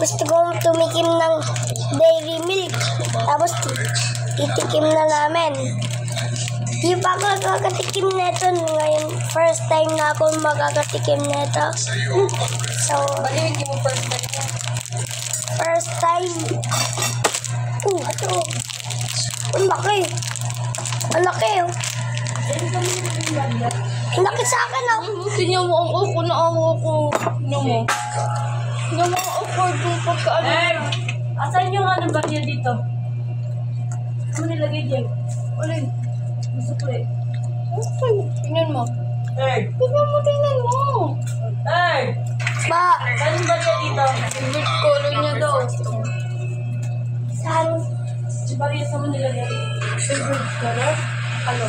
gusto kong tumikim ng dairy milk. Tapos titikim na namin. Di pa ako nakakatikim nito ngayon. First time na ako makakatikim nito. So, Balikin mo first time yan. first time. Ito. Ang laki. Ang laki, oh. Ang laki sa akin, oh. Tingnan mo ang ako na ako. Tingnan mo. Tingnan mo ang awkward yung pagkaano. Asan yung ano ba niya dito? Ano nilagay dyan? Alin? Gusto ko eh. Okay. Tingnan mo. Third! Tingnan mo. Third! Ba, Saan ba niya dito? Favorite color niya daw. saan? Si Maria sa Manila niya. Favorite color? Ano?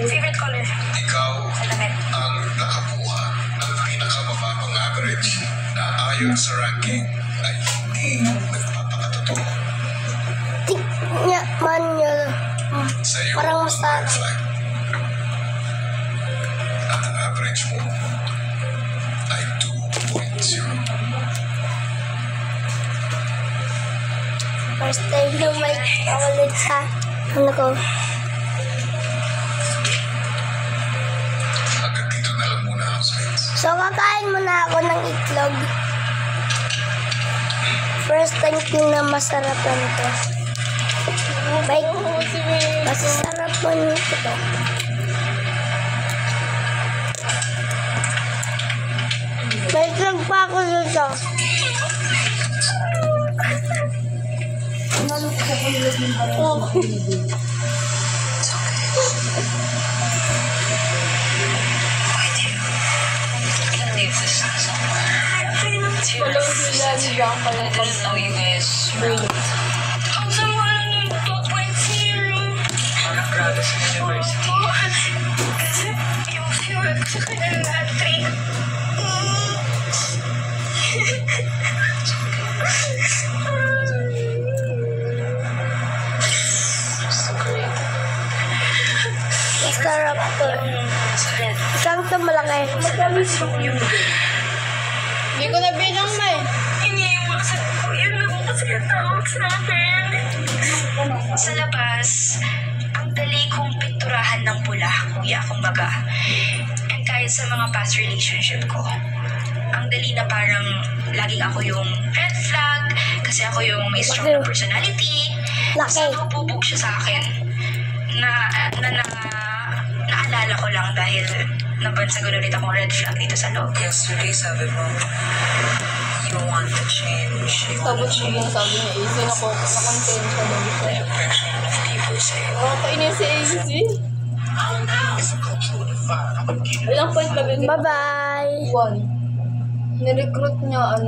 Favorite color? Ikaw ang nakakuha ng pinakamababang average na ayon sa ranking ay hindi nagpapakatotoo. Tikman nyo. Sa iyo, Parang mas red flag. At ang average mo ay 2.0. First time na may ulit sa ano ko. Hanggang dito na lang muna, housemates. So, kakain muna ako ng itlog. First time ko na masarap na ito. Bye. Masasarap mo nito. May itlog pa ako dito. Wala ko sila ni Bianca pala Masarap to. Isang ito malaki. Hindi ko na bilang may. Iniiwasan ko yun ako kasi natawag sa akin. Sa labas, ang dali kong pinturahan ng pula, kuya, kumbaga. And kahit sa mga past relationship ko, ang dali na parang laging ako yung red flag kasi ako yung may strong na personality. Laki. Saan bubog siya sa akin naalala ko lang dahil nabansagan ulit akong red flag dito sa loob. Yesterday, sabi mo, you want to change. You want Tapos to yung sabi niya, easy na ko. Nakontent siya daw siya. impression of people say, Kainis si easy. Ilang point ba bin? Bye-bye. 1. Nirecruit niya ano.